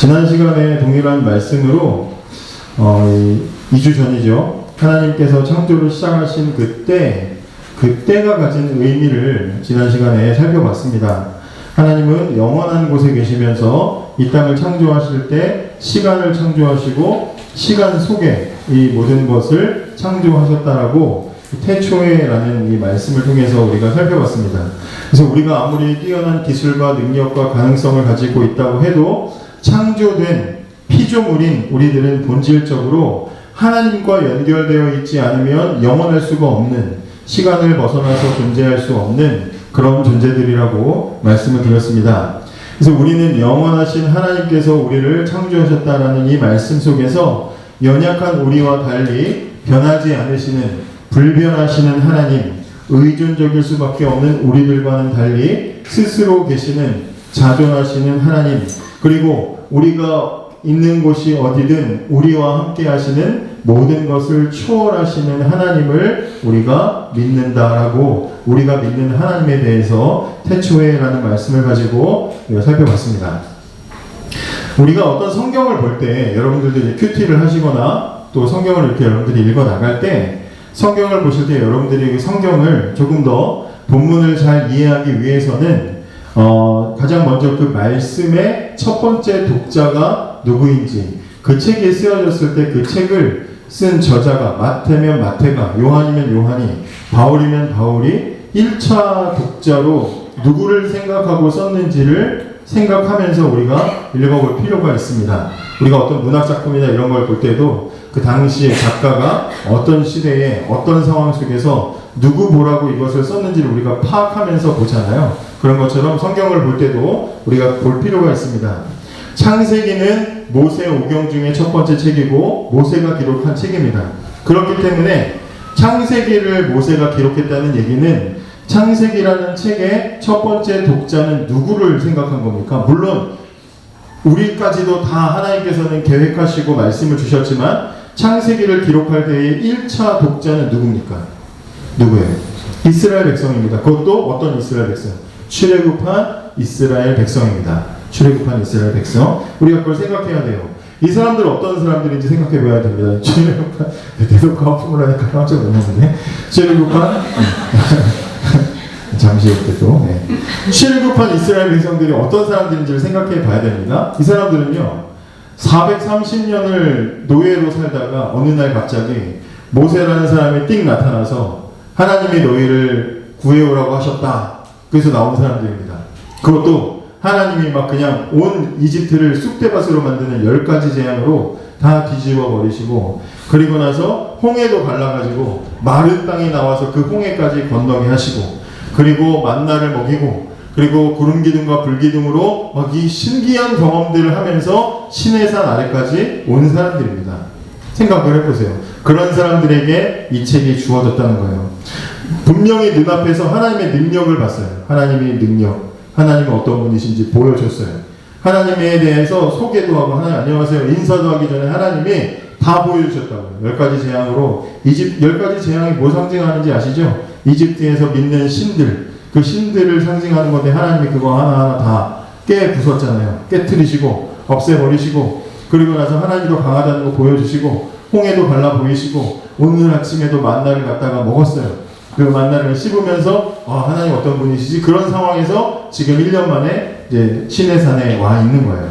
지난 시간에 동일한 말씀으로 2주 전이죠. 하나님께서 창조를 시작하신 그때가 가진 의미를 지난 시간에 살펴봤습니다. 하나님은 영원한 곳에 계시면서 이 땅을 창조하실 때 시간을 창조하시고 시간 속에 이 모든 것을 창조하셨다라고 태초에라는 이 말씀을 통해서 우리가 살펴봤습니다. 그래서 우리가 아무리 뛰어난 기술과 능력과 가능성을 가지고 있다고 해도 창조된 피조물인 우리들은 본질적으로 하나님과 연결되어 있지 않으면 영원할 수가 없는, 시간을 벗어나서 존재할 수 없는 그런 존재들이라고 말씀을 드렸습니다. 그래서 우리는 영원하신 하나님께서 우리를 창조하셨다라는 이 말씀 속에서 연약한 우리와 달리 변하지 않으시는, 불변하시는 하나님, 의존적일 수밖에 없는 우리들과는 달리 스스로 계시는, 자존하시는 하나님, 그리고 우리가 있는 곳이 어디든 우리와 함께 하시는, 모든 것을 초월하시는 하나님을 우리가 믿는다라고, 우리가 믿는 하나님에 대해서 태초에라는 말씀을 가지고 우리가 살펴봤습니다. 우리가 어떤 성경을 볼 때, 여러분들도 이제 큐티를 하시거나 또 성경을 이렇게 여러분들이 읽어 나갈 때, 성경을 보실 때 여러분들이 성경을 조금 더 본문을 잘 이해하기 위해서는 가장 먼저 그 말씀의 첫 번째 독자가 누구인지, 그 책이 쓰여졌을 때 그 책을 쓴 저자가, 마태면 마태가, 요한이면 요한이, 바울이면 바울이 1차 독자로 누구를 생각하고 썼는지를 생각하면서 우리가 읽어볼 필요가 있습니다. 우리가 어떤 문학작품이나 이런 걸 볼 때도 그 당시의 작가가 어떤 시대에 어떤 상황 속에서 누구 뭐라고 이것을 썼는지를 우리가 파악하면서 보잖아요. 그런 것처럼 성경을 볼 때도 우리가 볼 필요가 있습니다. 창세기는 모세 오경 중에 첫 번째 책이고 모세가 기록한 책입니다. 그렇기 때문에 창세기를 모세가 기록했다는 얘기는 창세기라는 책의 첫 번째 독자는 누구를 생각한 겁니까? 물론 우리까지도 다 하나님께서는 계획하시고 말씀을 주셨지만 창세기를 기록할 때의 1차 독자는 누굽니까? 누구예요? 이스라엘 백성입니다. 그것도 어떤 이스라엘 백성? 출애굽한 이스라엘 백성입니다. 출애굽한 이스라엘 백성. 우리가 그걸 생각해야 돼요. 이 사람들 어떤 사람들인지 생각해 봐야 됩니다. 출애굽한, 대독과 하품을 하니까 깜짝 놀랐는데, 출애굽한 잠시 이렇게 또 출애굽한 이스라엘 백성들이 어떤 사람들인지를 생각해 봐야 됩니다. 이 사람들은요 430년을 노예로 살다가 어느 날 갑자기 모세라는 사람이 띵 나타나서 하나님이 너희를 구해오라고 하셨다. 그래서 나온 사람들입니다. 그것도 하나님이 막 그냥 온 이집트를 쑥대밭으로 만드는 10가지 재앙으로 다 뒤집어 버리시고, 그리고 나서 홍해도 갈라가지고 마른 땅이 나와서 그 홍해까지 건너게 하시고, 그리고 만나를 먹이고, 그리고 구름기둥과 불기둥으로 막 이 신기한 경험들을 하면서 시내산 아래까지 온 사람들입니다. 생각을 해보세요. 그런 사람들에게 이 책이 주어졌다는 거예요. 분명히 눈앞에서 하나님의 능력을 봤어요. 하나님의 능력, 하나님은 어떤 분이신지 보여줬어요. 하나님에 대해서 소개도 하고, 하나님 안녕하세요 인사도 하기 전에 하나님이 다 보여주셨다고요. 10가지 재앙으로. 10가지 재앙이 뭐 상징하는지 아시죠? 이집트에서 믿는 신들, 그 신들을 상징하는 건데 하나님이 그거 하나하나 다 부쉈잖아요. 깨트리시고 없애버리시고, 그리고 나서 하나님도 강하다는 거 보여주시고, 홍해도 갈라 보이시고, 오늘 아침에도 만나를 갖다가 먹었어요. 그 만나를 씹으면서 하나님 어떤 분이시지? 그런 상황에서 지금 1년 만에 이제 시내산에 와 있는 거예요.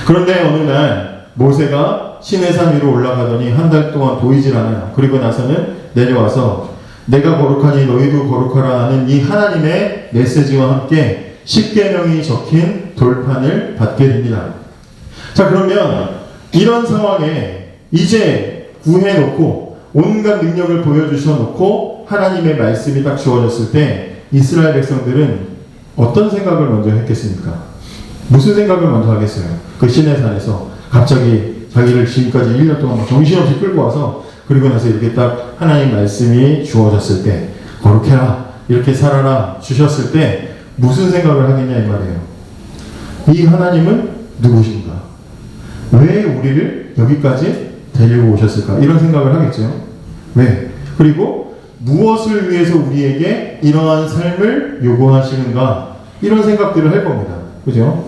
그런데 어느 날 모세가 시내산 위로 올라가더니 한 달 동안 보이질 않아요. 그리고 나서는 내려와서 내가 거룩하니 너희도 거룩하라 하는 이 하나님의 메시지와 함께 10계명이 적힌 돌판을 받게 됩니다. 자, 그러면 이런 상황에 이제 구해놓고 온갖 능력을 보여주셔놓고 하나님의 말씀이 딱 주어졌을 때 이스라엘 백성들은 어떤 생각을 먼저 했겠습니까? 무슨 생각을 먼저 하겠어요? 그 시내산에서 갑자기 자기를 지금까지 1년 동안 정신없이 끌고 와서, 그리고 나서 이렇게 딱 하나님 말씀이 주어졌을 때 거룩해라, 이렇게 살아라 주셨을 때 무슨 생각을 하겠냐 이 말이에요. 이 하나님은 누구신가? 왜 우리를 여기까지 데리고 오셨을까? 이런 생각을 하겠죠. 왜? 그리고 무엇을 위해서 우리에게 이러한 삶을 요구하시는가? 이런 생각들을 할 겁니다. 그죠?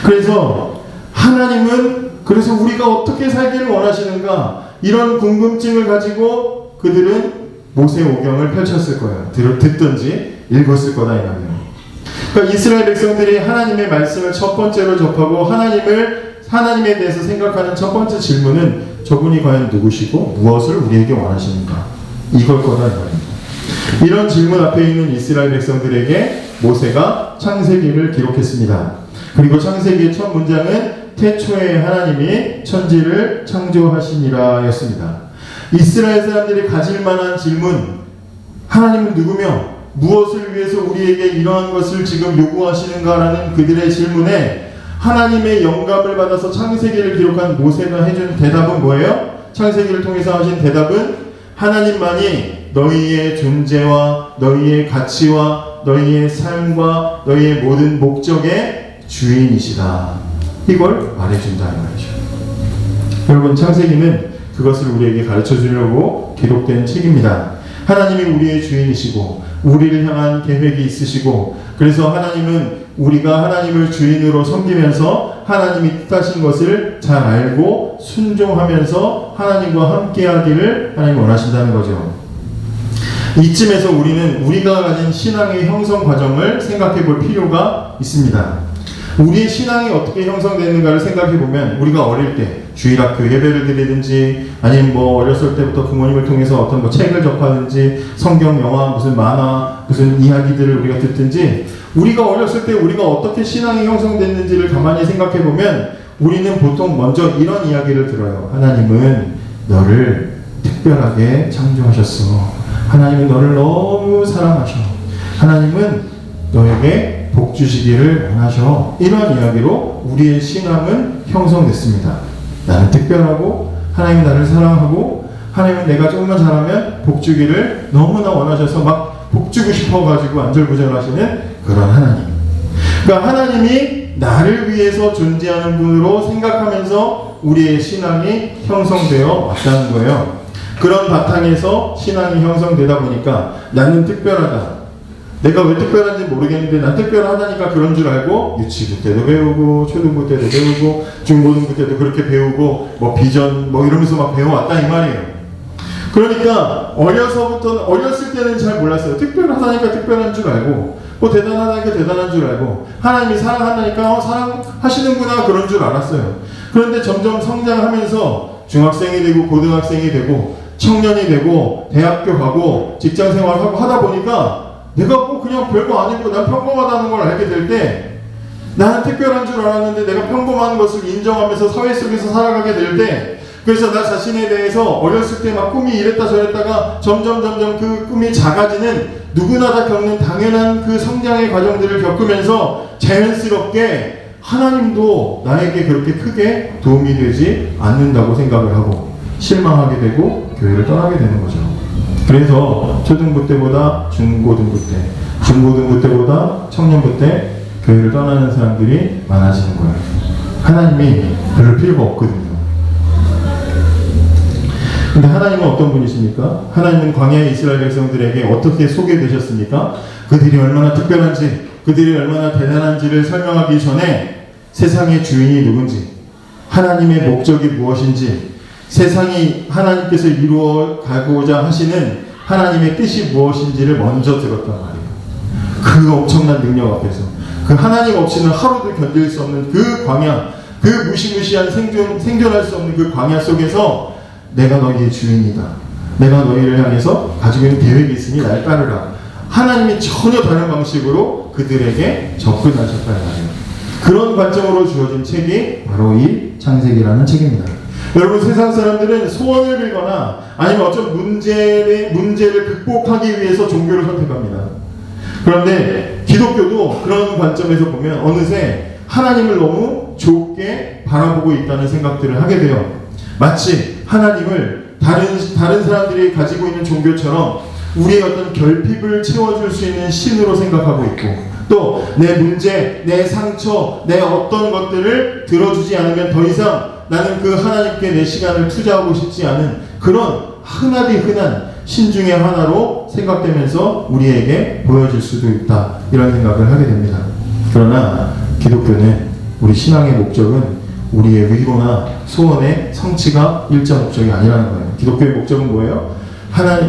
그래서 하나님은 그래서 우리가 어떻게 살기를 원하시는가, 이런 궁금증을 가지고 그들은 모세오경을 펼쳤을 거예요. 듣든지 읽었을 거다 이 말이에요. 그러니까 이스라엘 백성들이 하나님의 말씀을 첫 번째로 접하고 하나님에 대해서 생각하는 첫 번째 질문은 저분이 과연 누구시고 무엇을 우리에게 원하시는가, 이걸 거다 이 말입니다. 이런 질문 앞에 있는 이스라엘 백성들에게 모세가 창세기를 기록했습니다. 그리고 창세기의 첫 문장은 태초에 하나님이 천지를 창조하시니라 였습니다. 이스라엘 사람들이 가질 만한 질문, 하나님은 누구며 무엇을 위해서 우리에게 이러한 것을 지금 요구하시는가라는 그들의 질문에 하나님의 영감을 받아서 창세기를 기록한 모세가 해준 대답은 뭐예요? 창세기를 통해서 하신 대답은 하나님만이 너희의 존재와 너희의 가치와 너희의 삶과 너희의 모든 목적의 주인이시다, 이걸 말해준다 이 말이죠. 여러분, 창세기는 그것을 우리에게 가르쳐 주려고 기록된 책입니다. 하나님이 우리의 주인이시고 우리를 향한 계획이 있으시고, 그래서 하나님은 우리가 하나님을 주인으로 섬기면서 하나님이 뜻하신 것을 잘 알고 순종하면서 하나님과 함께하기를 하나님이 원하신다는 거죠. 이쯤에서 우리는 우리가 가진 신앙의 형성 과정을 생각해 볼 필요가 있습니다. 우리의 신앙이 어떻게 형성됐는가를 생각해 보면, 우리가 어릴 때 주일학교 예배를 드리든지 아니면 어렸을 때부터 부모님을 통해서 어떤 책을 접하든지 성경, 영화, 무슨 만화, 무슨 이야기들을 우리가 듣든지, 우리가 어렸을 때 우리가 어떻게 신앙이 형성됐는지를 가만히 생각해 보면 우리는 보통 먼저 이런 이야기를 들어요. 하나님은 너를 특별하게 창조하셨어. 하나님은 너를 너무 사랑하셔. 하나님은 너에게 복 주시기를 원하셔. 이런 이야기로 우리의 신앙은 형성됐습니다. 나는 특별하고 하나님이 나를 사랑하고 하나님은 내가 조금만 잘하면 복 주기를 너무나 원하셔서 막 복 주고 싶어가지고 안절부절하시는 그런 하나님. 그러니까 하나님이 나를 위해서 존재하는 분으로 생각하면서 우리의 신앙이 형성되어 왔다는 거예요. 그런 바탕에서 신앙이 형성되다 보니까 나는 특별하다. 내가 왜 특별한지 모르겠는데 난 특별하다니까 그런 줄 알고 유치부 때도 배우고 초등부 때도 배우고 중고등부 때도 그렇게 배우고 비전 이러면서 막 배워왔다 이 말이에요. 그러니까 어렸을 때는 잘 몰랐어요. 특별하다니까 특별한 줄 알고 대단하다니까 대단한 줄 알고 하나님이 사랑한다니까 사랑하시는구나 그런 줄 알았어요. 그런데 점점 성장하면서 중학생이 되고 고등학생이 되고 청년이 되고 대학교 가고 직장 생활하고 하다 보니까 내가 그냥 별거 아니고 난 평범하다는 걸 알게 될 때, 나는 특별한 줄 알았는데 내가 평범한 것을 인정하면서 사회 속에서 살아가게 될 때, 그래서 나 자신에 대해서 어렸을 때 막 꿈이 이랬다 저랬다가 점점 그 꿈이 작아지는, 누구나 다 겪는 당연한 그 성장의 과정들을 겪으면서 자연스럽게 하나님도 나에게 그렇게 크게 도움이 되지 않는다고 생각을 하고 실망하게 되고 교회를 떠나게 되는 거죠. 그래서 초등부 때보다 중고등부 때, 중고등부 때보다 청년부 때 교회를 떠나는 사람들이 많아지는 거예요. 하나님이 별로 필요가 없거든요. 근데 하나님은 어떤 분이십니까? 하나님은 광야의 이스라엘 백성들에게 어떻게 소개되셨습니까? 그들이 얼마나 특별한지, 그들이 얼마나 대단한지를 설명하기 전에 세상의 주인이 누군지, 하나님의 목적이 무엇인지, 세상이 하나님께서 이루어 가고자 하시는 하나님의 뜻이 무엇인지를 먼저 들었단 말이에요. 그 엄청난 능력 앞에서, 그 하나님 없이는 하루도 견딜 수 없는 그 광야, 그 무시무시한 생존할 수 없는 그 광야 속에서 내가 너희의 주인이다. 내가 너희를 향해서 가지고 있는 계획이 있으니 날 따르라. 하나님이 전혀 다른 방식으로 그들에게 접근하셨다는 말이에요. 그런 관점으로 주어진 책이 바로 이 창세기라는 책입니다. 여러분, 세상 사람들은 소원을 빌거나 아니면 어떤 문제를 극복하기 위해서 종교를 선택합니다. 그런데 기독교도 그런 관점에서 보면 어느새 하나님을 너무 좁게 바라보고 있다는 생각들을 하게 돼요. 마치 하나님을 다른 사람들이 가지고 있는 종교처럼 우리의 어떤 결핍을 채워줄 수 있는 신으로 생각하고 있고, 또 내 문제, 내 상처, 내 어떤 것들을 들어주지 않으면 더 이상 나는 그 하나님께 내 시간을 투자하고 싶지 않은 그런 흔하디 흔한 신 중의 하나로 생각되면서 우리에게 보여질 수도 있다, 이런 생각을 하게 됩니다. 그러나 기독교는 우리 신앙의 목적은 우리의 위로나 소원의 성취가 일자 목적이 아니라는 거예요. 기독교의 목적은 뭐예요?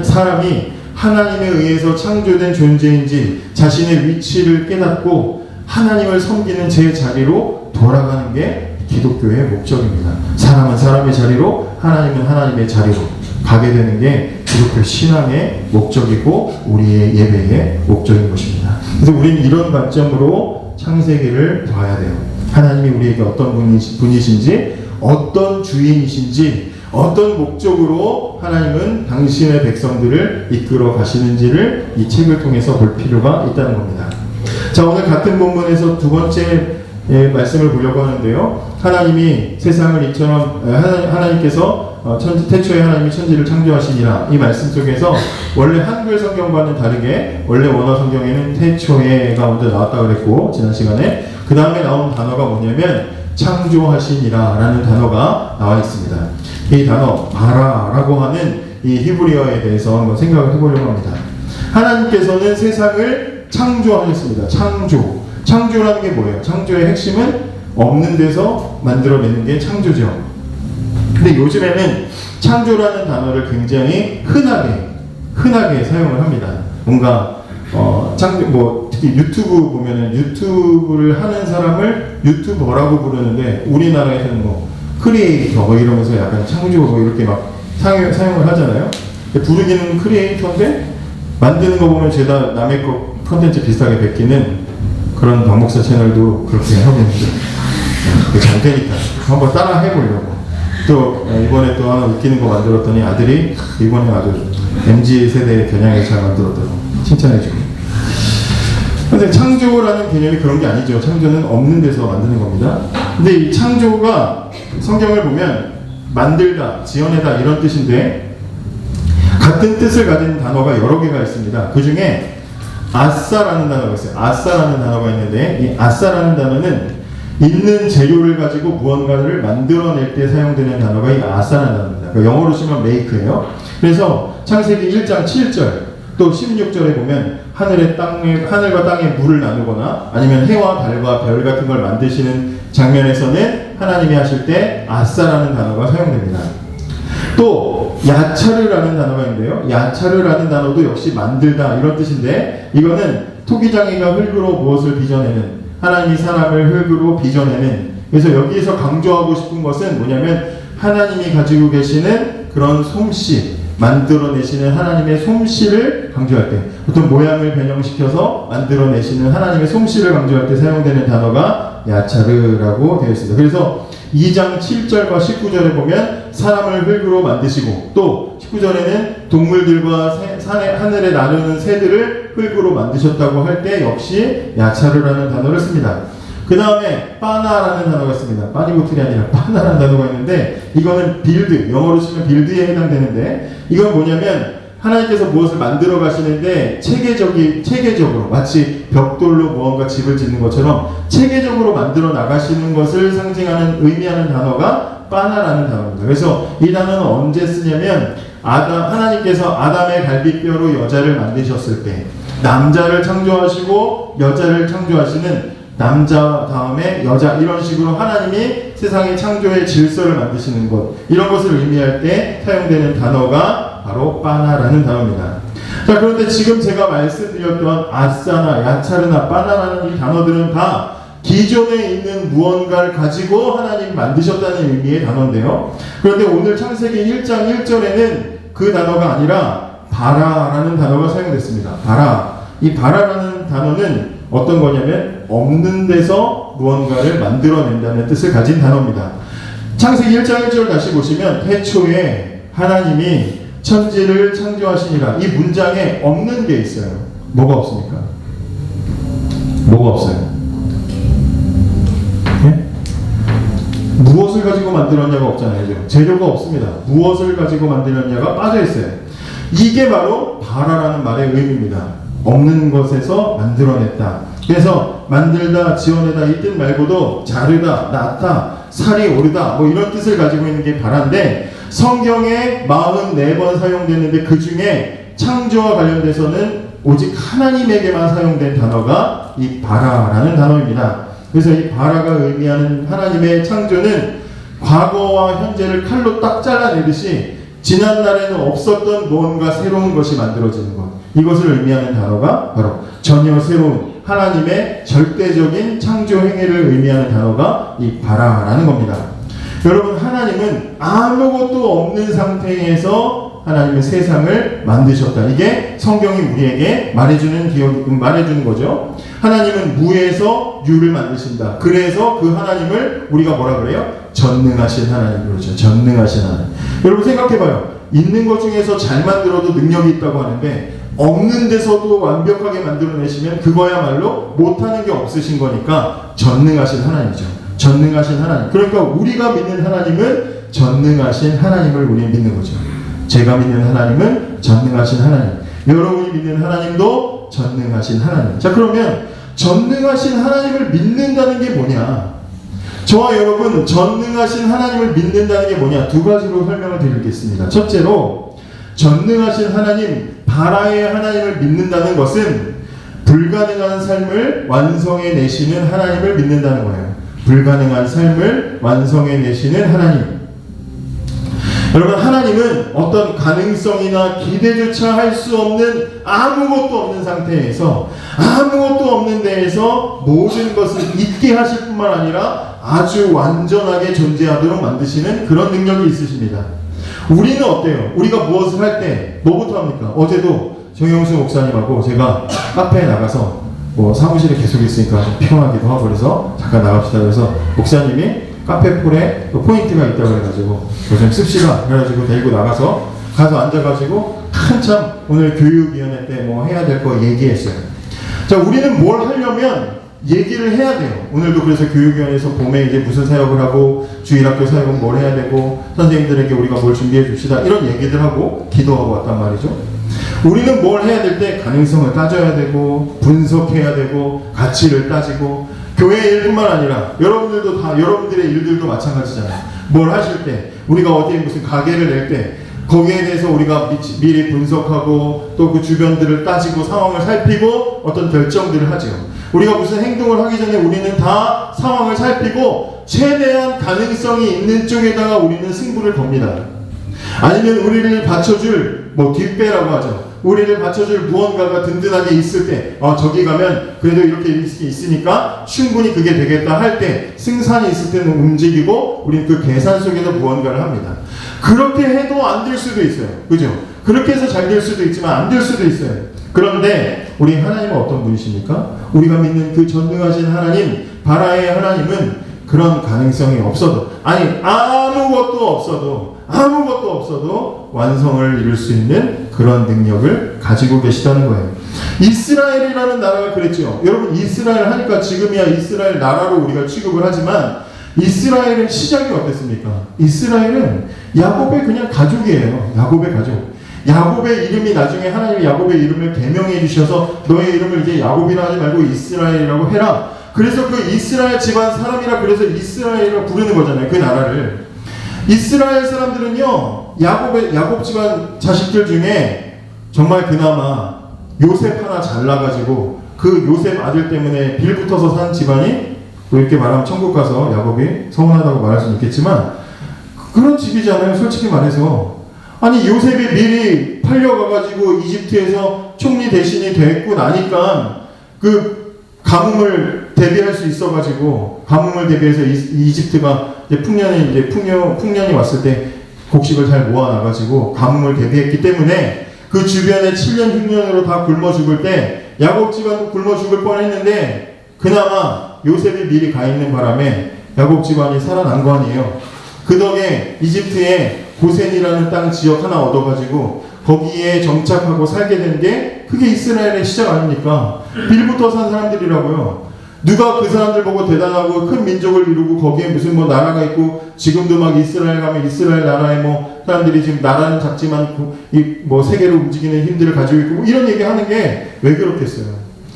사람이 하나님에 의해서 창조된 존재인지 자신의 위치를 깨닫고 하나님을 섬기는 제 자리로 돌아가는 게 기독교의 목적입니다. 사람은 사람의 자리로, 하나님은 하나님의 자리로 가게 되는 게 기독교 신앙의 목적이고 우리의 예배의 목적인 것입니다. 그래서 우리는 이런 관점으로 창세기를 봐야 돼요. 하나님이 우리에게 어떤 분이신지, 어떤 주인이신지, 어떤 목적으로 하나님은 당신의 백성들을 이끌어 가시는지를 이 책을 통해서 볼 필요가 있다는 겁니다. 자, 오늘 같은 본문에서 두 번째 말씀을 보려고 하는데요. 하나님이 세상을 이처럼 하나님께서 태초에 하나님이 천지를 창조하시니라, 이 말씀 속에서 원래 한글 성경과는 다르게 원래 원어 성경에는 태초에가 먼저 나왔다고 그랬고, 지난 시간에 그 다음에 나온 단어가 뭐냐면 창조하시니라 라는 단어가 나와 있습니다. 이 단어 바라라고 하는 이 히브리어에 대해서 한번 생각을 해보려고 합니다. 하나님께서는 세상을 창조하셨습니다. 창조라는 게 뭐예요? 창조의 핵심은 없는 데서 만들어내는 게 창조죠. 근데 요즘에는 창조라는 단어를 굉장히 흔하게 사용을 합니다. 뭔가 특히 유튜브 보면은 유튜브를 하는 사람을 유튜버라고 부르는데, 우리나라에서는 크리에이터 이러면서 약간 창조 이렇게 막 사용을 하잖아요. 부르기는 크리에이터인데 만드는 거 보면 죄다 남의 거 컨텐츠 비슷하게 베끼는 그런 박 목사 채널도 그렇게 하고 있는데, 잘 되니까 한번 따라 해보려고. 또 이번에 또 하나 웃기는 거 만들었더니 아들이 이번에 아주 MZ 세대의 겨냥을 잘 만들었다고 칭찬해주고. 근데 창조라는 개념이 그런 게 아니죠. 창조는 없는 데서 만드는 겁니다. 근데 이 창조가 성경을 보면 만들다, 지어내다 이런 뜻인데, 같은 뜻을 가진 단어가 여러 개가 있습니다. 그 중에 아싸라는 단어가 있어요. 아싸라는 단어가 있는데, 이 아싸라는 단어는 있는 재료를 가지고 무언가를 만들어낼 때 사용되는 단어가 이 아싸라는 단어입니다. 그러니까 영어로 치면 make예요. 그래서 창세기 1장 7절 또 16절에 보면 하늘과 땅에 물을 나누거나 아니면 해와 달과 별 같은 걸 만드시는 장면에서는 하나님이 하실 때 아싸라는 단어가 사용됩니다. 또 야차르라는 단어가 있는데요. 야차르라는 단어도 역시 만들다 이런 뜻인데, 이거는 토기장이가 흙으로 무엇을 빚어내는, 하나님이 사람을 흙으로 빚어내는. 그래서 여기에서 강조하고 싶은 것은 뭐냐면 하나님이 가지고 계시는 그런 솜씨, 만들어내시는 하나님의 솜씨를 강조할 때, 어떤 모양을 변형시켜서 만들어내시는 하나님의 솜씨를 강조할 때 사용되는 단어가 야차르라고 되어 있습니다. 그래서 2장 7절과 19절에 보면 사람을 흙으로 만드시고, 또 19절에는 동물들과 하늘에 나르는 새들을 흙으로 만드셨다고 할 때 역시 야차르라는 단어를 씁니다. 그 다음에 빠나라는 단어가 있습니다. 빠니보틀이 아니라 빠나라는 단어가 있는데, 이거는 빌드, 영어로 치면 빌드에 해당되는데, 이건 뭐냐면 하나님께서 무엇을 만들어 가시는데 체계적으로 마치 벽돌로 무언가 집을 짓는 것처럼 체계적으로 만들어 나가시는 것을 상징하는, 의미하는 단어가 빠나라는 단어입니다. 그래서 이 단어는 언제 쓰냐면 하나님께서 아담의 갈비뼈로 여자를 만드셨을 때, 남자를 창조하시고 여자를 창조하시는 남자 다음에 여자, 이런 식으로 하나님이 세상의 창조의 질서를 만드시는 것, 이런 것을 의미할 때 사용되는 단어가 바로 빠나라는 단어입니다. 자, 그런데 지금 제가 말씀드렸던 아싸나 야차르나 빠나라는 이 단어들은 다 기존에 있는 무언가를 가지고 하나님이 만드셨다는 의미의 단어인데요. 그런데 오늘 창세기 1장 1절에는 그 단어가 아니라 바라라는 단어가 사용됐습니다. 바라. 이 바라라는 단어는 어떤 거냐면 없는 데서 무언가를 만들어낸다는 뜻을 가진 단어입니다. 창세기 1장 1절 다시 보시면 태초에 하나님이 천지를 창조하시니라, 이 문장에 없는 게 있어요. 뭐가 없습니까? 뭐가 없어요? 네? 무엇을 가지고 만들었냐가 없잖아요. 재료가 없습니다. 무엇을 가지고 만들었냐가 빠져 있어요. 이게 바로 바라라는 말의 의미입니다. 없는 것에서 만들어냈다. 그래서 만들다, 지어내다 이 뜻 말고도 자르다, 낳다, 살이 오르다 이런 뜻을 가지고 있는 게 바라인데, 성경에 44번 사용됐는데 그 중에 창조와 관련돼서는 오직 하나님에게만 사용된 단어가 이 바라라는 단어입니다. 그래서 이 바라가 의미하는 하나님의 창조는 과거와 현재를 칼로 딱 잘라내듯이 지난날에는 없었던 무언가 새로운 것이 만들어지는 것, 이것을 의미하는 단어가 바로 전혀 새로운 하나님의 절대적인 창조 행위를 의미하는 단어가 이 바라라는 겁니다. 여러분, 하나님은 아무것도 없는 상태에서 하나님의 세상을 만드셨다. 이게 성경이 우리에게 말해주는 거죠. 하나님은 무에서 유를 만드신다. 그래서 그 하나님을 우리가 뭐라 그래요? 전능하신 하나님. 그렇죠. 전능하신 하나님. 여러분 생각해봐요. 있는 것 중에서 잘 만들어도 능력이 있다고 하는데 없는 데서도 완벽하게 만들어내시면 그거야말로 못하는 게 없으신 거니까 전능하신 하나님이죠. 전능하신 하나님. 그러니까 우리가 믿는 하나님은 전능하신 하나님을 우리는 믿는 거죠. 제가 믿는 하나님은 전능하신 하나님. 여러분이 믿는 하나님도 전능하신 하나님. 자, 그러면 전능하신 하나님을 믿는다는 게 뭐냐? 저와 여러분, 전능하신 하나님을 믿는다는 게 뭐냐? 두 가지로 설명을 드리겠습니다. 첫째로, 전능하신 하나님, 바라의 하나님을 믿는다는 것은 불가능한 삶을 완성해내시는 하나님을 믿는다는 거예요. 불가능한 삶을 완성해내시는 하나님. 여러분, 하나님은 어떤 가능성이나 기대조차 할 수 없는 아무것도 없는 상태에서 아무것도 없는 데에서 모든 것을 있게 하실 뿐만 아니라 아주 완전하게 존재하도록 만드시는 그런 능력이 있으십니다. 우리는 어때요? 우리가 무엇을 할 때 뭐부터 합니까? 어제도 정영수 목사님하고 제가 카페에 나가서 사무실에 계속 있으니까 좀 피곤하기도 하고 그래서 잠깐 나갑시다. 그래서 목사님이 카페풀에 포인트가 있다고 해가지고 좀 씁시다 그래가지고 데리고 나가서 가서 앉아가지고 한참 오늘 교육위원회 때 뭐 해야 될 거 얘기했어요. 자, 우리는 뭘 하려면 얘기를 해야 돼요. 오늘도 그래서 교육위원회에서 봄에 이제 무슨 사역을 하고 주일학교 사역은 뭘 해야 되고 선생님들에게 우리가 뭘 준비해 줍시다 이런 얘기들 하고 기도하고 왔단 말이죠. 우리는 뭘 해야 될 때 가능성을 따져야 되고 분석해야 되고 가치를 따지고 교회 일뿐만 아니라 여러분들도 다 여러분들의 일들도 마찬가지잖아요. 뭘 하실 때 우리가 어디에 무슨 가게를 낼 때 거기에 대해서 우리가 미리 분석하고 또 그 주변들을 따지고 상황을 살피고 어떤 결정들을 하죠. 우리가 무슨 행동을 하기 전에 우리는 다 상황을 살피고 최대한 가능성이 있는 쪽에다가 우리는 승부를 겁니다. 아니면 우리를 받쳐줄 뒷배라고 하죠. 우리를 받쳐줄 무언가가 든든하게 있을 때 저기 가면 그래도 이렇게 있으니까 충분히 그게 되겠다 할 때 승산이 있을 때는 움직이고 우리는 그 계산 속에서 무언가를 합니다. 그렇게 해도 안 될 수도 있어요. 그죠? 그렇게 해서 잘 될 수도 있지만 안 될 수도 있어요. 그런데 우리 하나님은 어떤 분이십니까? 우리가 믿는 그 전능하신 하나님, 바라의 하나님은 그런 가능성이 없어도 아무것도 없어도 완성을 이룰 수 있는 그런 능력을 가지고 계시다는 거예요. 이스라엘이라는 나라가 그랬죠. 여러분, 이스라엘 하니까 지금이야 이스라엘 나라로 우리가 취급을 하지만 이스라엘은 시작이 어땠습니까? 이스라엘은 야곱의 그냥 가족이에요. 야곱의 가족. 야곱의 이름이 나중에 하나님이 야곱의 이름을 개명해 주셔서 너의 이름을 이제 야곱이라 하지 말고 이스라엘이라고 해라. 그래서 그 이스라엘 집안 사람이라 그래서 이스라엘이라고 부르는 거잖아요. 그 나라를. 이스라엘 사람들은요, 야곱 집안 자식들 중에 정말 그나마 요셉 하나 잘나가지고 그 요셉 아들 때문에 빌붙어서 산 집안이 이렇게 말하면 천국 가서 야곱이 서운하다고 말할 수는 있겠지만 그런 집이잖아요. 솔직히 말해서. 아니, 요셉이 미리 팔려가가지고 이집트에서 총리 대신이 됐고 나니까 그 가뭄을 대비할 수 있어가지고 가뭄을 대비해서 이집트가 이제 풍년이 왔을 때 곡식을 잘 모아놔가지고 가뭄을 대비했기 때문에 그 주변에 7년 흉년으로 다 굶어 죽을 때 야곱 집안도 굶어 죽을 뻔했는데 그나마 요셉이 미리 가 있는 바람에 야곱 집안이 살아난 거 아니에요. 그 덕에 이집트에 고센이라는 땅 지역 하나 얻어가지고 거기에 정착하고 살게 된 게 그게 이스라엘의 시작 아닙니까? 빌부터 산 사람들이라고요. 누가 그 사람들 보고 대단하고 큰 민족을 이루고 거기에 무슨 나라가 있고 지금도 막 이스라엘 가면 이스라엘 나라에 사람들이 지금 나라는 작지만 세계를 움직이는 힘들을 가지고 있고 이런 얘기 하는 게 왜 그렇겠어요?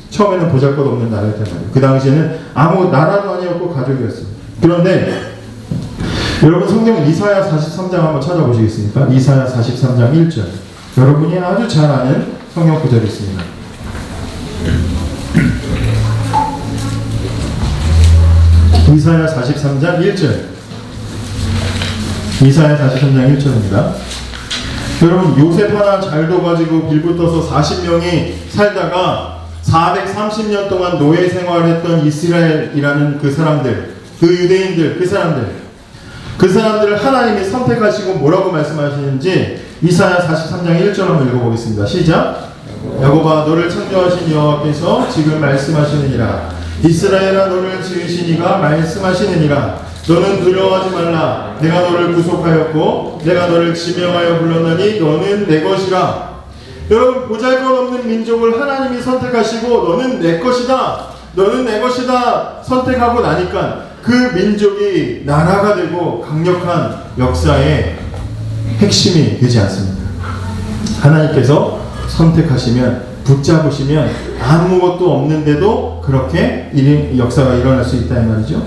처음에는 보잘것없는 나라였단 말이에요. 그 당시에는 아무 나라도 아니었고 가족이었어요. 그런데 여러분 성경 이사야 43장 한번 찾아보시겠습니까? 이사야 43장 1절. 여러분이 아주 잘 아는 성경 구절이 있습니다. 이사야 43장 1절. 이사야 43장 1절입니다. 여러분, 요셉 하나 잘도 가지고 빌붙어서 40명이 살다가 430년 동안 노예 생활했던 이스라엘이라는 그 사람들, 그 유대인들, 그 사람들을 하나님이 선택하시고 뭐라고 말씀하시는지 이사야 43장 1절 한번 읽어보겠습니다. 시작. 야곱아, 너를 창조하신 여호와께서 지금 말씀하시느니라. 이스라엘아, 너를 지으신 이가 말씀하시느니라. 너는 두려워하지 말라. 내가 너를 구속하였고 내가 너를 지명하여 불렀나니 너는 내 것이라. 여러분, 보잘것없는 민족을 하나님이 선택하시고 너는 내 것이다, 너는 내 것이다 선택하고 나니까 그 민족이 나라가 되고 강력한 역사의 핵심이 되지 않습니다. 하나님께서 선택하시면, 붙잡으시면 아무것도 없는데도 그렇게 역사가 일어날 수 있다 이 말이죠.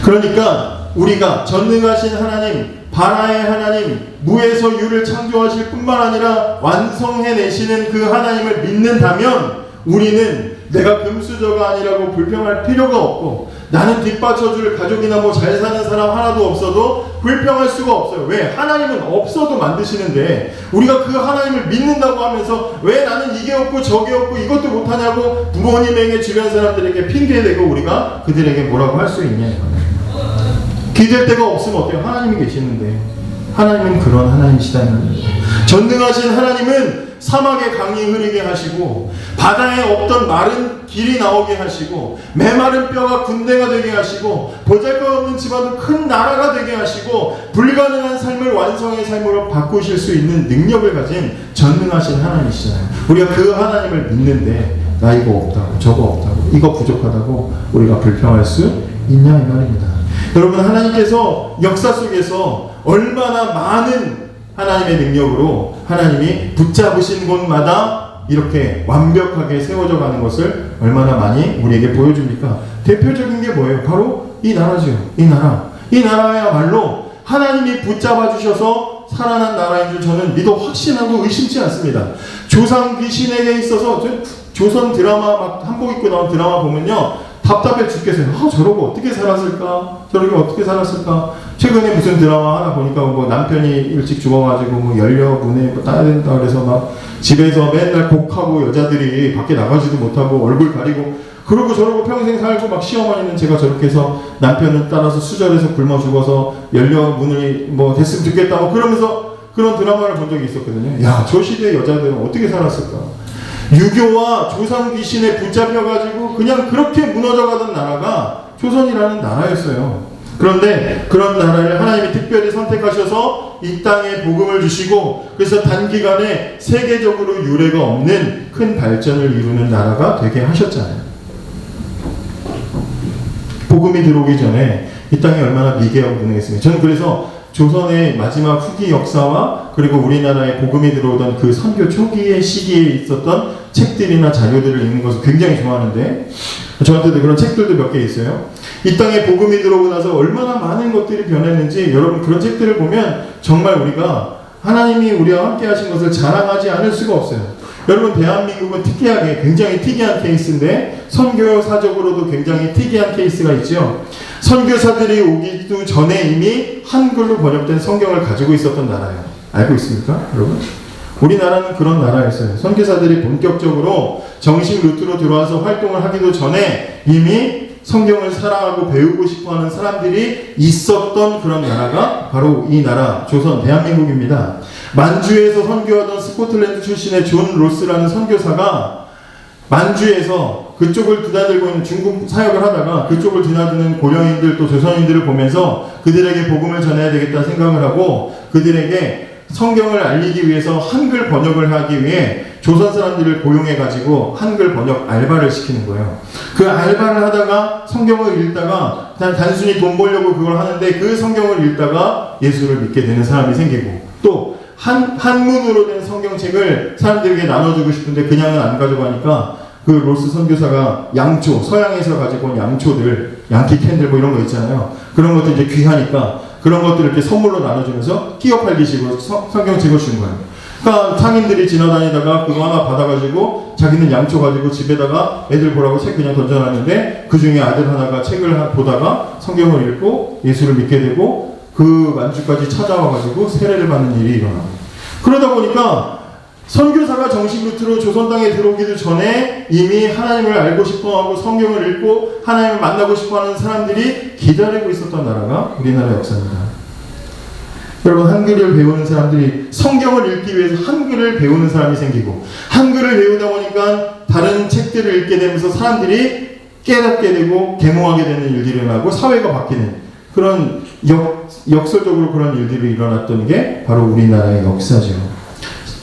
그러니까 우리가 전능하신 하나님, 바라의 하나님, 무에서 유를 창조하실 뿐만 아니라 완성해내시는 그 하나님을 믿는다면 우리는 내가 금수저가 아니라고 불평할 필요가 없고, 나는 뒷받쳐줄 가족이나 뭐 잘 사는 사람 하나도 없어도 불평할 수가 없어요. 왜? 하나님은 없어도 만드시는데 우리가 그 하나님을 믿는다고 하면서 왜 나는 이게 없고 저게 없고 이것도 못하냐고 부모님에게, 주변 사람들에게 핑계대고 우리가 그들에게 뭐라고 할 수 있냐. 기댈 데가 없으면 어때요? 하나님이 계시는데. 하나님은 그런 하나님이시다는 거예요. 전능하신 하나님은 사막에 강이 흐르게 하시고 바다에 없던 마른 길이 나오게 하시고 메마른 뼈가 군대가 되게 하시고 보잘것없는 집안도 큰 나라가 되게 하시고 불가능한 삶을 완성의 삶으로 바꾸실 수 있는 능력을 가진 전능하신 하나님이시잖아요. 우리가 그 하나님을 믿는데 나 이거 없다고 저거 없다고 이거 부족하다고 우리가 불평할 수 있냐 이 말입니다. 여러분, 하나님께서 역사 속에서 얼마나 많은 하나님의 능력으로 하나님이 붙잡으신 곳마다 이렇게 완벽하게 세워져 가는 것을 얼마나 많이 우리에게 보여줍니까? 대표적인 게 뭐예요? 바로 이 나라죠. 이 나라야말로 하나님이 붙잡아 주셔서 살아난 나라인 줄 저는 믿어 확신하고 의심치 않습니다. 조상 귀신에게 있어서 조선 드라마 막 한복 입고 나온 드라마 보면요, 답답해 죽겠어요. 저러고 어떻게 살았을까? 저러고 어떻게 살았을까? 최근에 무슨 드라마 하나 보니까 뭐 남편이 일찍 죽어가지고 뭐 연료분해 뭐 따야 된다 그래서 막 집에서 맨날 곡하고 여자들이 밖에 나가지도 못하고 얼굴 가리고 그러고 저러고 평생 살고 막 시어머니는 제가 저렇게 해서 남편은 따라서 수절해서 굶어 죽어서 연료분이 뭐 됐으면 좋겠다고 그러면서 그런 드라마를 본 적이 있었거든요. 야, 저 시대의 여자들은 어떻게 살았을까? 유교와 조상 귀신에 붙잡혀가지고 그냥 그렇게 무너져가던 나라가 조선이라는 나라였어요. 그런데 그런 나라를 하나님이 특별히 선택하셔서 이 땅에 복음을 주시고 그래서 단기간에 세계적으로 유례가 없는 큰 발전을 이루는 나라가 되게 하셨잖아요. 복음이 들어오기 전에 이 땅이 얼마나 미개하고 무능했습니까? 저는 그래서 조선의 마지막 후기 역사와 그리고 우리나라에 복음이 들어오던 그 선교 초기의 시기에 있었던 책들이나 자료들을 읽는 것을 굉장히 좋아하는데 저한테도 그런 책들도 몇 개 있어요. 이 땅에 복음이 들어오고 나서 얼마나 많은 것들이 변했는지 여러분 그런 책들을 보면 정말 우리가 하나님이 우리와 함께 하신 것을 자랑하지 않을 수가 없어요. 여러분, 대한민국은 특이하게 굉장히 특이한 케이스인데 선교사적으로도 굉장히 특이한 케이스가 있죠. 선교사들이 오기도 전에 이미 한글로 번역된 성경을 가지고 있었던 나라예요. 알고 있습니까, 여러분? 우리나라는 그런 나라였어요. 선교사들이 본격적으로 정식 루트로 들어와서 활동을 하기도 전에 이미 성경을 사랑하고 배우고 싶어하는 사람들이 있었던 그런 나라가 바로 이 나라, 조선, 대한민국입니다. 만주에서 선교하던 스코틀랜드 출신의 존 로스라는 선교사가 만주에서 그쪽을 드나들고 있는 중국 사역을 하다가 그쪽을 드나드는 고령인들 또 조선인들을 보면서 그들에게 복음을 전해야 되겠다 생각을 하고 그들에게 성경을 알리기 위해서 한글 번역을 하기 위해 조선 사람들을 고용해가지고 한글 번역 알바를 시키는 거예요. 그 알바를 하다가 성경을 읽다가 그냥 단순히 돈 벌려고 그걸 하는데 그 성경을 읽다가 예수를 믿게 되는 사람이 생기고 또 한문으로 된 성경책을 사람들에게 나눠주고 싶은데 그냥은 안 가져가니까 그 로스 선교사가 양초, 서양에서 가지고 온 양초들, 양키 캔들 뭐 이런 거 있잖아요. 그런 것들 이제 귀하니까 그런 것들을 이렇게 선물로 나눠주면서 끼어 팔기식으로 성경책을 준 거예요. 그러니까 상인들이 지나다니다가 그거 하나 받아가지고 자기는 양초 가지고 집에다가 애들 보라고 책 그냥 던져놨는데 그 중에 아들 하나가 책을 보다가 성경을 읽고 예수를 믿게 되고 그 안주까지 찾아와가지고 세례를 받는 일이 일어나고, 그러다 보니까 선교사가 정식 루트로 조선 땅에 들어오기도 전에 이미 하나님을 알고 싶어하고 성경을 읽고 하나님을 만나고 싶어하는 사람들이 기다리고 있었던 나라가 우리나라 역사입니다. 여러분, 한글을 배우는 사람들이 성경을 읽기 위해서 한글을 배우는 사람이 생기고, 한글을 배우다 보니까 다른 책들을 읽게 되면서 사람들이 깨닫게 되고 계몽하게 되는 일들이 일어나고 사회가 바뀌는 그런 역설적으로 그런 일들이 일어났던 게 바로 우리나라의 역사죠.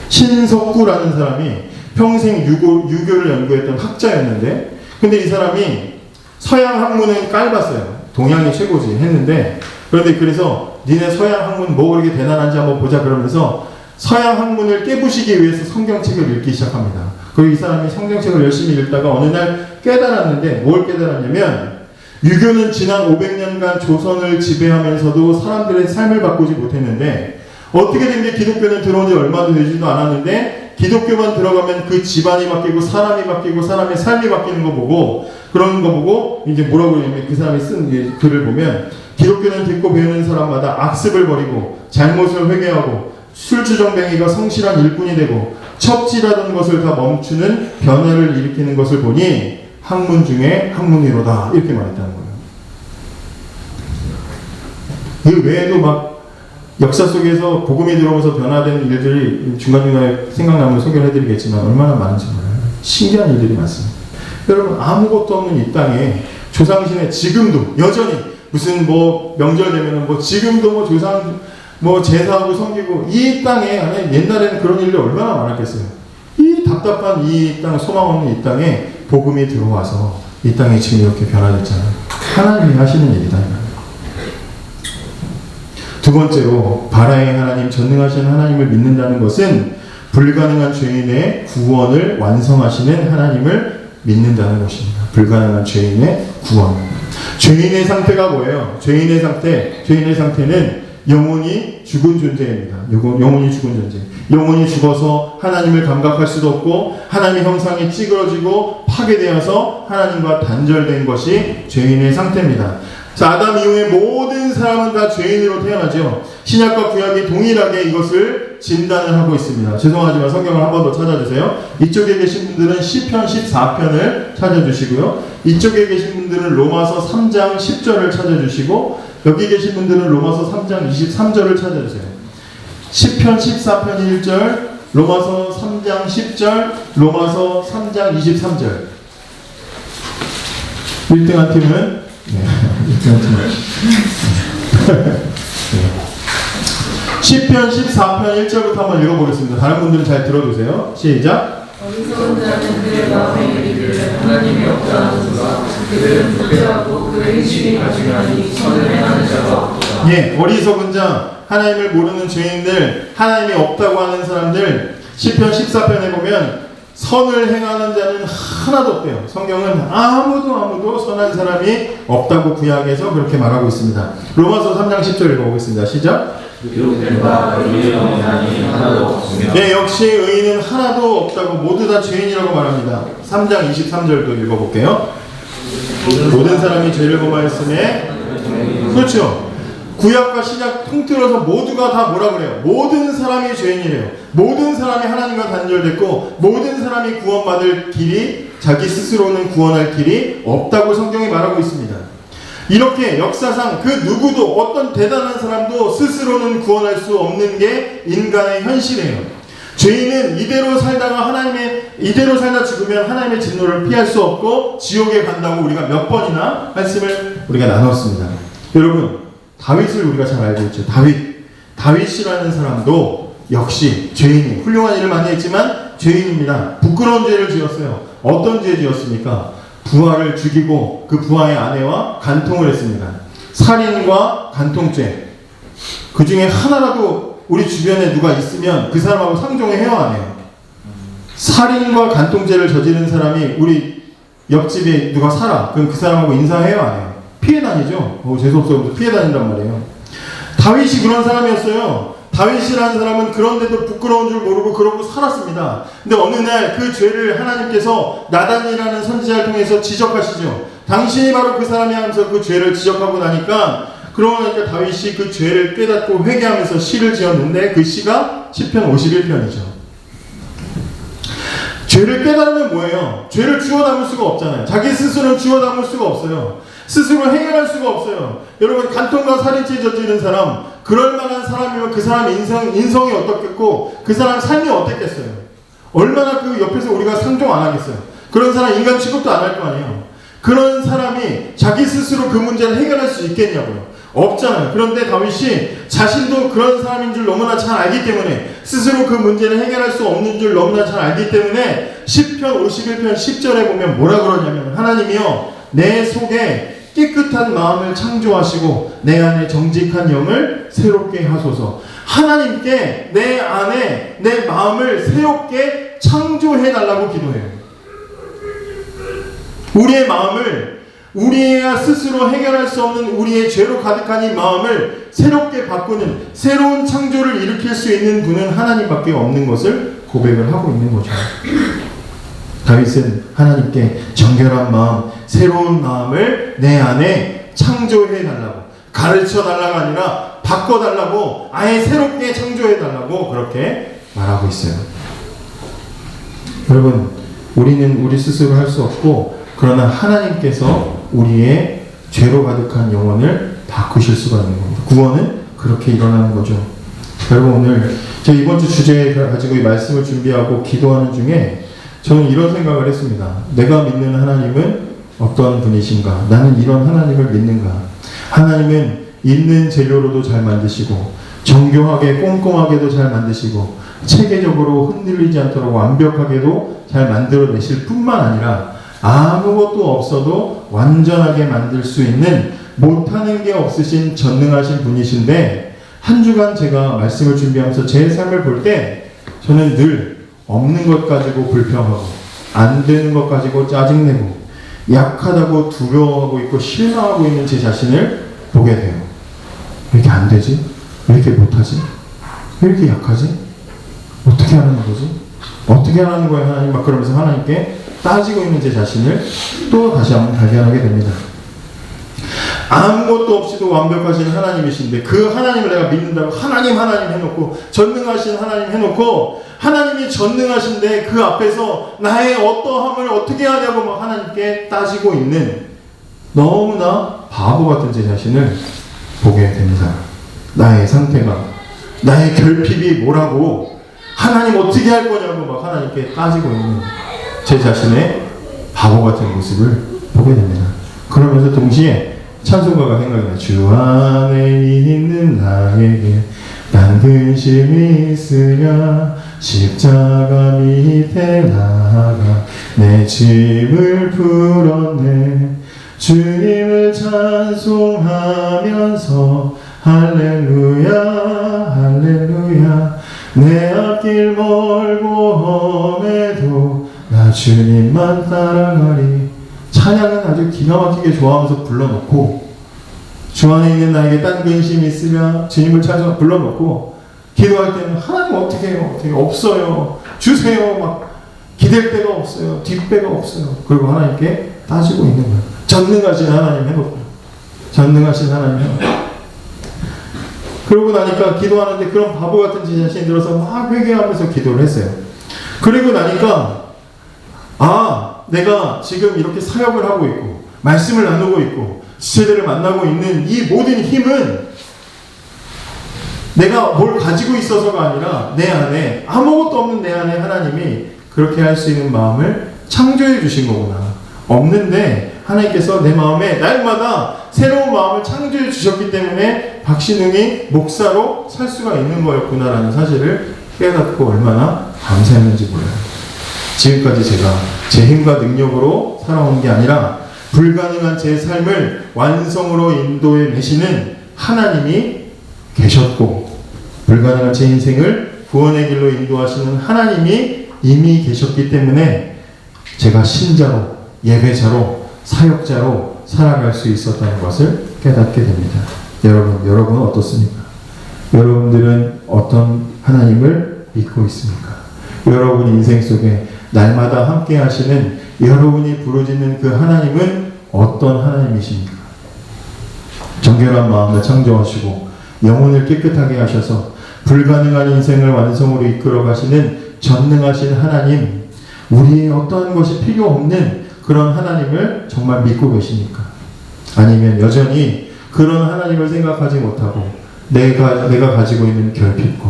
신석구라는 사람이 평생 유교를 연구했던 학자였는데, 근데 이 사람이 서양 학문은 깔봤어요. 동양이 최고지 했는데, 그런데 그래서 니네 서양 학문 뭐 그렇게 대단한지 한번 보자 그러면서 서양 학문을 깨부시기 위해서 성경책을 읽기 시작합니다. 그리고 이 사람이 성경책을 열심히 읽다가 어느 날 깨달았는데, 뭘 깨달았냐면 유교는 지난 500년간 조선을 지배하면서도 사람들의 삶을 바꾸지 못했는데, 어떻게 된 게 기독교는 들어온 지 얼마도 되지도 않았는데 기독교만 들어가면 그 집안이 바뀌고 사람이 바뀌고 사람의 삶이 바뀌는 거 보고, 그런 거 보고 이제 뭐라고 그러냐면, 그 사람이 쓴 글을 보면 기독교는 듣고 배우는 사람마다 악습을 버리고 잘못을 회개하고 술주정뱅이가 성실한 일꾼이 되고 첩질하던 것을 다 멈추는 변화를 일으키는 것을 보니 학문 중에 학문이로다, 이렇게 말했다는 거예요. 그 외에도 막 역사 속에서 복음이 들어오면서 변화된 일들이 중간중간에 생각나면 소개를 해드리겠지만 얼마나 많은지 몰라요. 신기한 일들이 많습니다. 여러분, 아무것도 없는 이 땅에 조상신에 지금도 여전히 무슨 뭐 명절 되면은 뭐 지금도 뭐 조상 뭐 제사하고 섬기고, 이 땅에, 아니 옛날에는 그런 일이 얼마나 많았겠어요. 이 답답한 이 땅, 소망 없는 이 땅에 복음이 들어와서 이 땅이 지금 이렇게 변화됐잖아요. 하나님이 하시는 일이다. 두 번째로, 바라의 하나님, 전능하신 하나님을 믿는다는 것은 불가능한 죄인의 구원을 완성하시는 하나님을 믿는다는 것입니다. 불가능한 죄인의 구원. 죄인의 상태가 뭐예요? 죄인의 상태는 영혼이 죽은 존재입니다. 영혼이 죽은 존재. 영혼이 죽어서 하나님을 감각할 수도 없고 하나님의 형상이 찌그러지고 파괴되어서 하나님과 단절된 것이 죄인의 상태입니다. 자, 아담 이후에 모든 사람은 다 죄인으로 태어나죠. 신약과 구약이 동일하게 이것을 진단을 하고 있습니다. 죄송하지만 성경을 한 번 더 찾아주세요. 이쪽에 계신 분들은 시편 14편을 찾아주시고요. 이쪽에 계신 분들은 로마서 3장 10절을 찾아주시고, 여기 계신 분들은 로마서 3장 23절을 찾아주세요. 시편 14편 1절, 로마서 3장 10절, 로마서 3장 23절. 1등한 팀은 시편 14편 1절부터 한번 읽어보겠습니다. 다른 분들은 잘 들어주세요. 시작. 어리석은 자는 그의 마음에 이르기를 하나님이 없다는도다. 그들은 부패하고 그의 힘이 가증하니 선을 행하는 자가 없도다. 예, 어리석은 자, 하나님을 모르는 죄인들, 하나님이 없다고 하는 사람들, 시편 14편에 보면 선을 행하는 자는 하나도 없대요. 성경은 아무도 선한 사람이 없다고 구약에서 그렇게 말하고 있습니다. 로마서 3장 10절 읽어보겠습니다. 시작. 네, 역시 의인은 하나도 없다고, 모두 다 죄인이라고 말합니다. 3장 23절도 읽어볼게요. 모든 사람이 죄를 범하였으니, 그렇죠. 구약과 신약 통틀어서 모두가 다 뭐라 그래요? 모든 사람이 죄인이래요. 모든 사람이 하나님과 단절됐고 모든 사람이 구원받을 길이, 자기 스스로는 구원할 길이 없다고 성경이 말하고 있습니다. 이렇게 역사상 그 누구도, 어떤 대단한 사람도 스스로는 구원할 수 없는 게 인간의 현실이에요. 죄인은 이대로 살다 죽으면 하나님의 진노를 피할 수 없고 지옥에 간다고 우리가 몇 번이나 말씀을 우리가 나눴습니다. 여러분, 다윗을 우리가 잘 알고 있죠. 다윗이라는 사람도 역시 죄인이, 훌륭한 일을 많이 했지만 죄인입니다. 부끄러운 죄를 지었어요. 어떤 죄 지었습니까? 부하를 죽이고 그 부하의 아내와 간통을 했습니다. 살인과 간통죄. 그 중에 하나라도 우리 주변에 누가 있으면 그 사람하고 상종해요, 안 해요? 살인과 간통죄를 저지른 사람이 우리 옆집에 누가 살아. 그럼 그 사람하고 인사해요, 안 해요? 피해 다니죠. 재수없어. 피해 다닌단 말이에요. 다윗이 그런 사람이었어요. 다윗이라는 사람은 그런데도 부끄러운 줄 모르고 그러고 살았습니다. 근데 어느 날 그 죄를 하나님께서 나단이라는 선지자를 통해서 지적하시죠. 당신이 바로 그 사람이 하면서 그 죄를 지적하고 나니까 그러고 다윗이 그 죄를 깨닫고 회개하면서 시를 지었는데 그 시가 시편 51편이죠. 죄를 깨달으면 뭐예요? 죄를 주워 담을 수가 없잖아요. 자기 스스로는 주워 담을 수가 없어요. 스스로 해결할 수가 없어요. 여러분, 간통과 살인죄 저지른 사람, 그럴 만한 사람이면 그 사람 인성이 어떻겠고 그 사람 삶이 어땠겠어요? 얼마나 그 옆에서 우리가 상종 안 하겠어요? 그런 사람 인간 취급도 안 할 거 아니에요. 그런 사람이 자기 스스로 그 문제를 해결할 수 있겠냐고요. 없잖아요. 그런데 다윗이 자신도 그런 사람인 줄 너무나 잘 알기 때문에, 스스로 그 문제를 해결할 수 없는 줄 너무나 잘 알기 때문에 시편 51편 10절에 보면 뭐라 그러냐면, 하나님이여 내 속에 깨끗한 마음을 창조하시고 내 안에 정직한 영을 새롭게 하소서. 하나님께 내 안에 내 마음을 새롭게 창조해 달라고 기도해요. 우리의 마음을, 우리가 스스로 해결할 수 없는 우리의 죄로 가득한 이 마음을 새롭게 바꾸는 새로운 창조를 일으킬 수 있는 분은 하나님밖에 없는 것을 고백을 하고 있는 거죠. 다윗은 하나님께 정결한 마음, 새로운 마음을 내 안에 창조해 달라고, 가르쳐 달라가 아니라 바꿔 달라고, 아예 새롭게 창조해 달라고 그렇게 말하고 있어요. 여러분, 우리는 우리 스스로 할 수 없고, 그러나 하나님께서 우리의 죄로 가득한 영혼을 바꾸실 수가 있는 겁니다. 구원은 그렇게 일어나는 거죠. 여러분, 오늘 제가 이번 주 주제 가지고 이 말씀을 준비하고 기도하는 중에 저는 이런 생각을 했습니다. 내가 믿는 하나님은 어떤 분이신가? 나는 이런 하나님을 믿는가? 하나님은 있는 재료로도 잘 만드시고, 정교하게 꼼꼼하게도 잘 만드시고, 체계적으로 흔들리지 않도록 완벽하게도 잘 만들어내실 뿐만 아니라 아무것도 없어도 완전하게 만들 수 있는, 못하는 게 없으신 전능하신 분이신데, 한 주간 제가 말씀을 준비하면서 제 삶을 볼 때 저는 늘 없는 것 가지고 불평하고, 안 되는 것 가지고 짜증내고, 약하다고 두려워하고 있고 실망하고 있는 제 자신을 보게 돼요. 왜 이렇게 안 되지? 왜 이렇게 못하지? 왜 이렇게 약하지? 어떻게 하는 거지? 어떻게 하는 거야 하나님? 막 그러면서 하나님께 따지고 있는 제 자신을 또 다시 한번 발견하게 됩니다. 아무것도 없이도 완벽하신 하나님이신데, 그 하나님을 내가 믿는다고 하나님 해놓고, 전능하신 하나님 해놓고, 하나님이 전능하신데 그 앞에서 나의 어떠함을 어떻게 하냐고 막 하나님께 따지고 있는 너무나 바보 같은 제 자신을 보게 됩니다. 나의 상태가, 나의 결핍이 뭐라고, 하나님 어떻게 할 거냐고 막 하나님께 따지고 있는 제 자신의 바보 같은 모습을 보게 됩니다. 그러면서 동시에 찬송가가 생각이 나요. 주 안에 있는 나에게 난 근심이 있으랴, 십자가 밑에 나아가 내 짐을 풀었네. 주님을 찬송하면서 할렐루야 할렐루야, 내 앞길 멀고 험해도 나 주님만 따라가리. 찬양은 아주 기가 막히게 좋아하면서 불러놓고, 주 안에 있는 나에게 딴 근심이 있으면 주님을 찬송 불러놓고, 기도할 때는 하나님 어떻게 해요? 어떻게 없어요? 주세요. 막 기댈 데가 없어요. 뒷배가 없어요. 그리고 하나님께 따지고 있는 거예요. 전능하신 하나님 해놓고, 전능하신 하나님 해놓고. 그러고 나니까 기도하는데 그런 바보 같은 제 자신이 들어서 막 회개하면서 기도를 했어요. 그리고 나니까 내가 지금 이렇게 사역을 하고 있고 말씀을 나누고 있고 지체들을 만나고 있는 이 모든 힘은 내가 뭘 가지고 있어서가 아니라 내 안에, 아무것도 없는 내 안에 하나님이 그렇게 할 수 있는 마음을 창조해 주신 거구나. 없는데 하나님께서 내 마음에 날마다 새로운 마음을 창조해 주셨기 때문에 박신웅이 목사로 살 수가 있는 거였구나라는 사실을 깨닫고 얼마나 감사했는지 몰라요. 지금까지 제가 제 힘과 능력으로 살아온 게 아니라 불가능한 제 삶을 완성으로 인도해 내시는 하나님이 계셨고, 불가능한 제 인생을 구원의 길로 인도하시는 하나님이 이미 계셨기 때문에 제가 신자로, 예배자로, 사역자로 살아갈 수 있었다는 것을 깨닫게 됩니다. 여러분은 어떻습니까? 여러분들은 어떤 하나님을 믿고 있습니까? 여러분 인생 속에 날마다 함께 하시는 여러분이 부르짖는 그 하나님은 어떤 하나님이십니까? 정결한 마음을 창조하시고 영혼을 깨끗하게 하셔서 불가능한 인생을 완성으로 이끌어 가시는 전능하신 하나님, 우리의 어떠한 것이 필요 없는 그런 하나님을 정말 믿고 계십니까? 아니면 여전히 그런 하나님을 생각하지 못하고 내가 가지고 있는 결핍과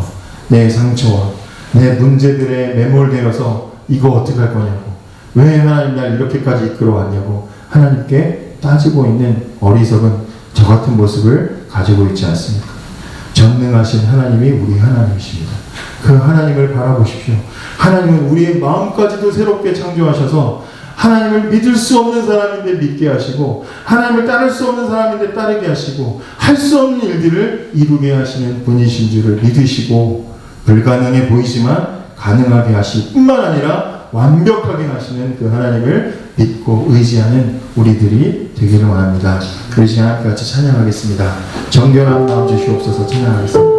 내 상처와 내 문제들에 매몰되어서 이거 어떻게 할 거냐고, 왜 하나님 날 이렇게까지 이끌어 왔냐고 하나님께 따지고 있는 어리석은 저 같은 모습을 가지고 있지 않습니까? 전능하신 하나님이 우리 하나님이십니다. 그 하나님을 바라보십시오. 하나님은 우리의 마음까지도 새롭게 창조하셔서 하나님을 믿을 수 없는 사람인데 믿게 하시고, 하나님을 따를 수 없는 사람인데 따르게 하시고, 할 수 없는 일들을 이루게 하시는 분이신 줄을 믿으시고, 불가능해 보이지만 가능하게 하실 뿐만 아니라 완벽하게 하시는 그 하나님을 믿고 의지하는 우리들이 되기를 원합니다. 우리 시간 함께 같이 찬양하겠습니다. 정결한 마음 주시옵소서. 찬양하겠습니다.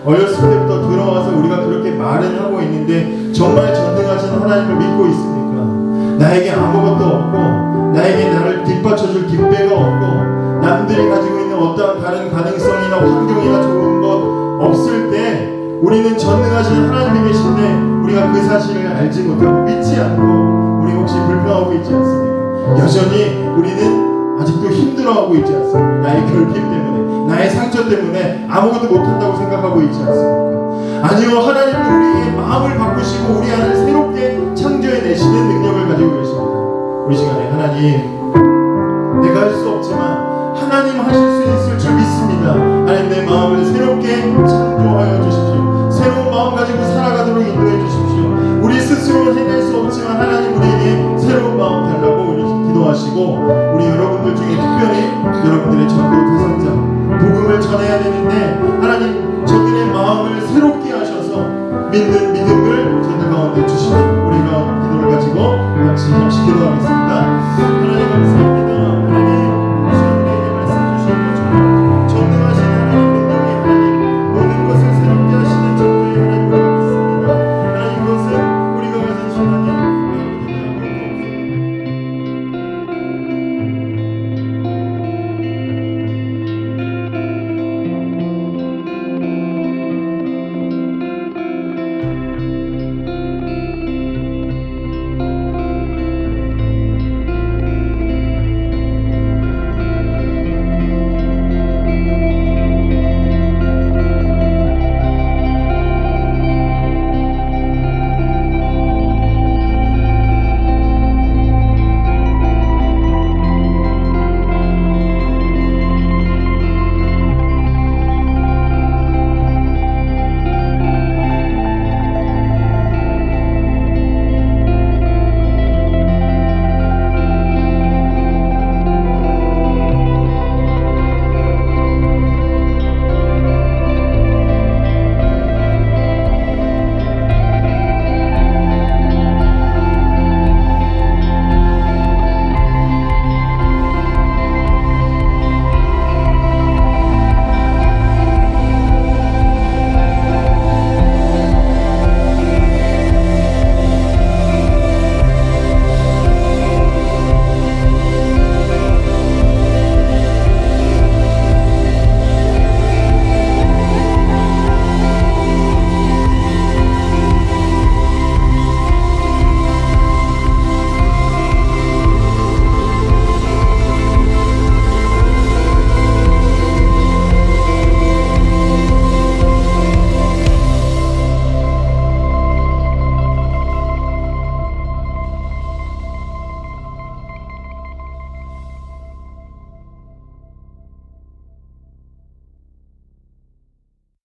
어렸을 때부터 들어와서 우리가 그렇게 말은 하고 있는데 정말 전능하신 하나님을 믿고 있습니까? 나에게 아무것도 없고 나에게 나를 뒷받쳐줄 뒷배가 없고 남들이 가지고 있는 어떠한 다른 가능성이나 환경이나 좋은 것 없을 때 우리는 전능하신 하나님이 계신데 우리가 그 사실을 알지 못하고 믿지 않고 우리 혹시 불평하고 있지 않습니까? 여전히 우리는 아직도 힘들어하고 있지 않습니까? 나의 결핍 때문에 나의 상처 때문에 아무것도 못한다고 생각하고 있지 않습니까? 아니요, 하나님은 우리의 마음을 바꾸시고 우리 안을 새롭게 창조해내시는 능력을 가지고 계십니다. 우리 시간에 하나님, 내가 할 수 없지만 하나님 하실 수 있을 줄 믿습니다. 하나님, 내 마음을 새롭게 창조하여 주십시오. 새로운 마음 가지고 살아가도록 인도해 주십시오. 우리 스스로 해낼 수 없지만 하나님 우리에게 새로운 마음 달라고 이렇게 기도하시고, 우리 여러분들 중에 특별히 여러분들의 전도 대상자 복음을 전해야 되는데 하나님